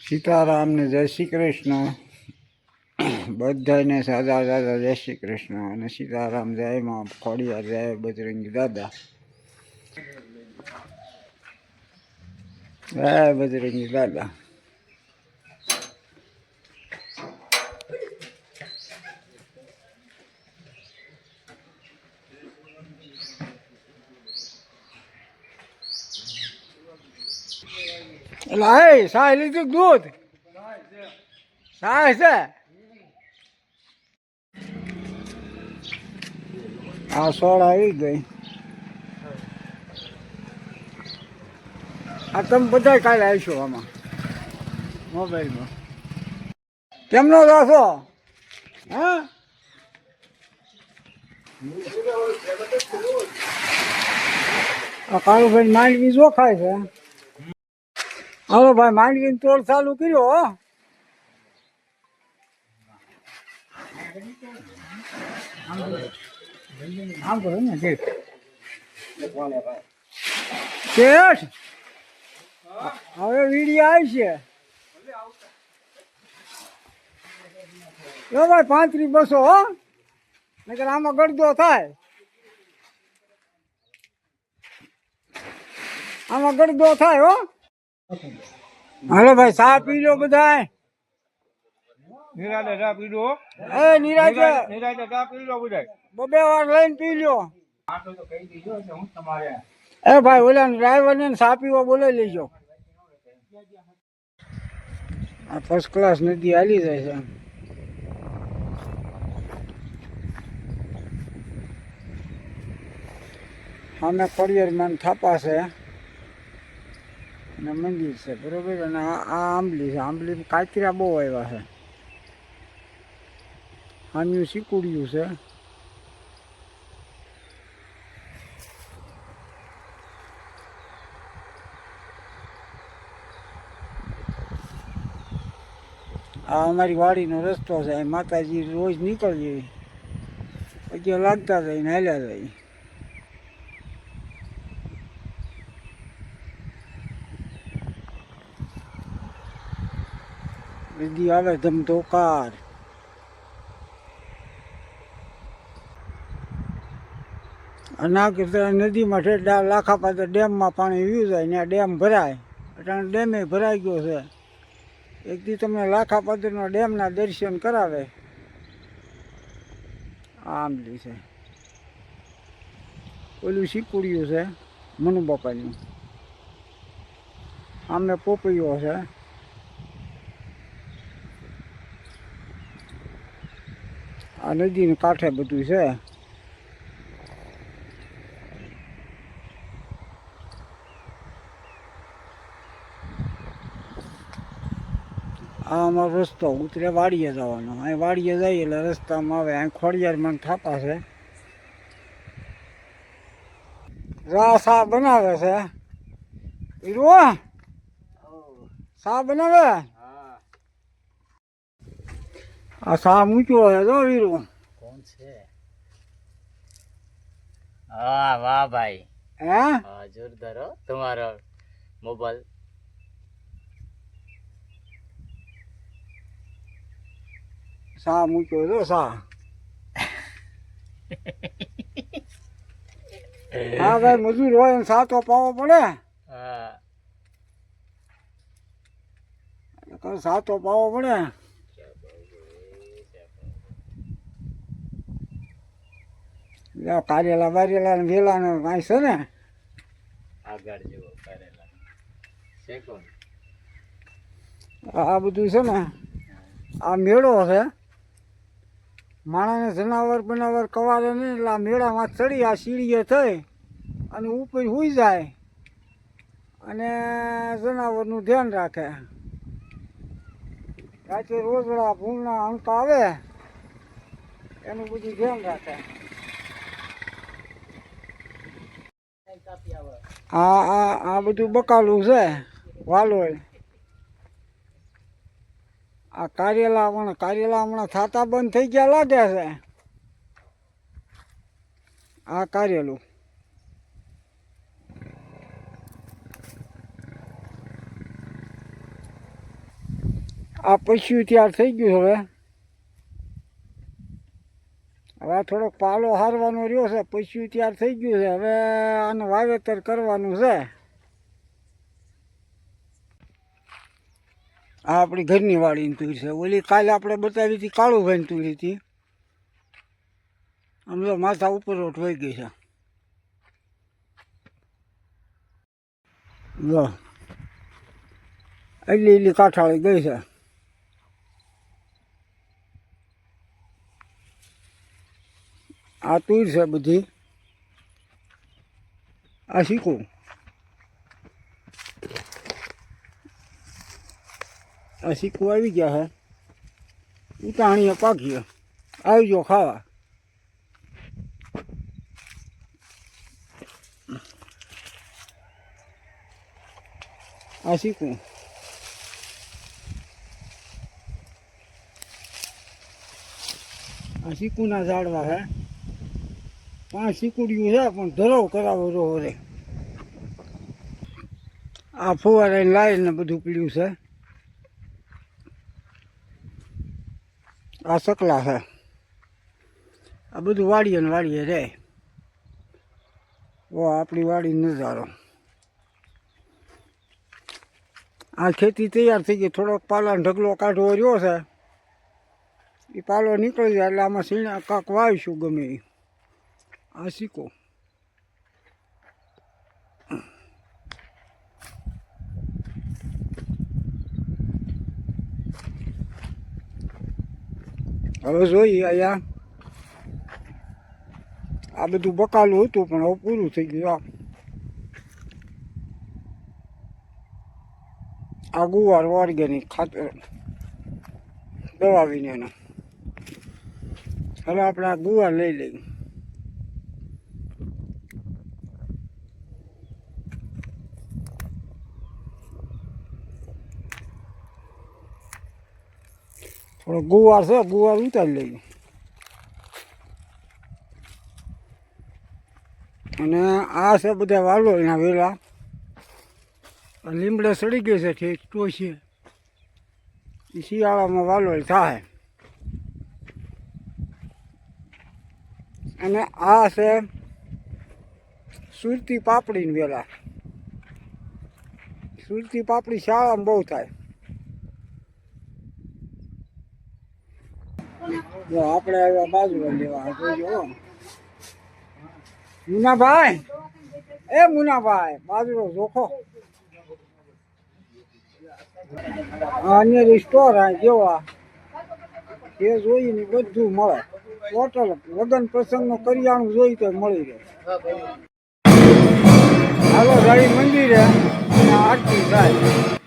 સીતારામ ને જય શ્રી કૃષ્ણ. બધાને સાદા દાદા જય શ્રી કૃષ્ણ અને સીતારામ જય માં ખોડિયાર જય બજરંગી દાદા જય બજરંગી દાદા. એટલે સાહેબ લીધું દૂધ સાહેબ છે. આ સોળ આવી ગઈ. આ તમે બધા કાલે આવશો આમાં મોબાઈલમાં કેમનો રાખો? હા આ કાળુભાઈ માંડવી જો ખાય છે. હાલો ભાઈ માંડવી તોડ ચાલુ કર્યો હો. આમ કરો ને શેઠ હવે વીડિયો આવશે. જો ભાઈ 3500 હો નકર આમાં ગળદો થાય. આમાં ગળદો થાય હો. હાલો ભાઈ ચા પી લો બધા. નિરાતે ચા પી લો. એ નિરાતે ચા પી લો બધા. બબે વાર લઈને પી લો. એ ભાઈ ઓલા ડ્રાઈવર ને ચા પીવા બોલાવી લેજો. આ ફર્સ્ટ ક્લાસ નદી હાલી જાય છે. સામે ખોડિયારમાં થાપા છે અને મંદિર છે બરોબર. અને આ આંબલી છે. આંબલી કાચરા બહુ આવ્યા છે. આનું શીકુડિયું છે. આ અમારી વાડીનો રસ્તો છે. માતાજી રોજ નીકળીએ પછી લાગતા જાય ને હાલ્યા જાય. નદી આવે ધમધોકાર. અને નદીમાં ઠેઠ લાખા પાસે ડેમમાં પાણી વ્યુ જાય ને ડેમ ભરાય. એટલે ડેમે ભરાઈ ગયો છે. એક દી તમને લાખા પાદરનો ડેમના દર્શન કરાવે. આંબલી છે. ઓલું શીકુડિયું છે મનુ બાપાનું. આમને પોપૈયો છે. આ નદીને કાંઠે બધું છે. આ અમારો રસ્તો ઉતરે વાડીએ જવાનો. અહીં વાડીએ જઈએ એટલે રસ્તામાં આવે અહીં ખોડિયારમાં થાપા છે. રા સા બનાવે છે. હીરો સા બનાવે. આ સા મૂક્યો છે તો વીરો. કોણ છે? હા વાહ ભાઈ. હે હા જોરદાર હો તમારો મોબાઈલ. સા મૂક્યો તો સા. હા ભાઈ મજૂર હોય ને સા તો પાવો પડે. હા સા તો પાવો પડે. કારેલા બારેલા ને વેલા ને કાંઈ છે ને આગળ જેવો કરેલા છે કોણ? આ બધું છે ને આ મેળો છે. માણસને જનાવર બનાવર કવારે નહીં એટલે આ મેળામાં ચડી આ સીડીએ થઈ અને ઉપર સુઈ જાય અને જનાવરનું ધ્યાન રાખે. રાતે રોજડા ભૂલના અંક આવે એનું બધું ધ્યાન રાખે. આ બધું બકાલું છે વાલોય. આ કારેલા હમણાં થાતા બંધ થઈ ગયા લાગે છે. આ કારેલું આ પસ્યું તૈયાર થઈ ગયું હવે હવે આ થોડોક પાલો હારવાનો રહ્યો છે પસ્યું તૈયાર થઈ ગયું છે હવે આનું વાવેતર કરવાનું છે આ આપણી ઘરની વાડીની તુર છે ઓલી કાલે આપણે બતાવી હતી કાળુભાઈની તુર હતી આમ તો માથા ઉપર વહી ગઈ છે જો એટલી કાંઠાળી ગઈ છે આ તુર છે બધી આ શીખું આ શીખું આવી ગયા છે ઉતાણીએ પાકીએ આવજો ખાવા આ શીખું આ શીકુના ઝાડવા છે 5 શીકુડિયું છે પણ ધરો કરાવો રહો રે આ ફુવારાની લાઈન ને બધું પીડ્યું છે આ સકલા છે આ બધું વાડીએ ને વાડીએ રહે ઓ આપણી વાડી નજારો આ ખેતી તૈયાર થઈ ગઈ થોડોક પાલાનો ઢગલો કાઢવો રહ્યો છે એ પાલો નીકળી જાય એટલે આમાં સીણા કાંક વાવીશું ગમે એ આ શીખો હવે જોઈએ અહીંયા આ બધું બકાલું હતું પણ હવે પૂરું થઈ ગયું આ ગુવાર ઓર્ગેનિક ખાતર દવા વિનાનું હવે આપણે આ ગુવાર લઈ લઈએ થોડો ગુવાર છે ગુવાર ઉતારી લઈએ અને આ છે બધા વાલો એના વેલા લીમડે સડી ગઈ છે ઠીક ટોસીએ એ શિયાળામાં વાલોળ થાય અને આ છે સુરતી પાપડીની વેલા સુરતી પાપડી શાળામાં બહુ થાય જો આપણે આવ્યા બાજુ લેવા જોજો મુનાભાઈ એ મુનાભાઈ બાજરો જોખો અહીંયા સ્ટોર આ જેવા એ જોઈને બધું મળે ટોટલ લગ્ન પ્રસંગનું કરિયાણું જોઈ તો મળી રહે હાલો જાય મંદિરે અને આરતી થાય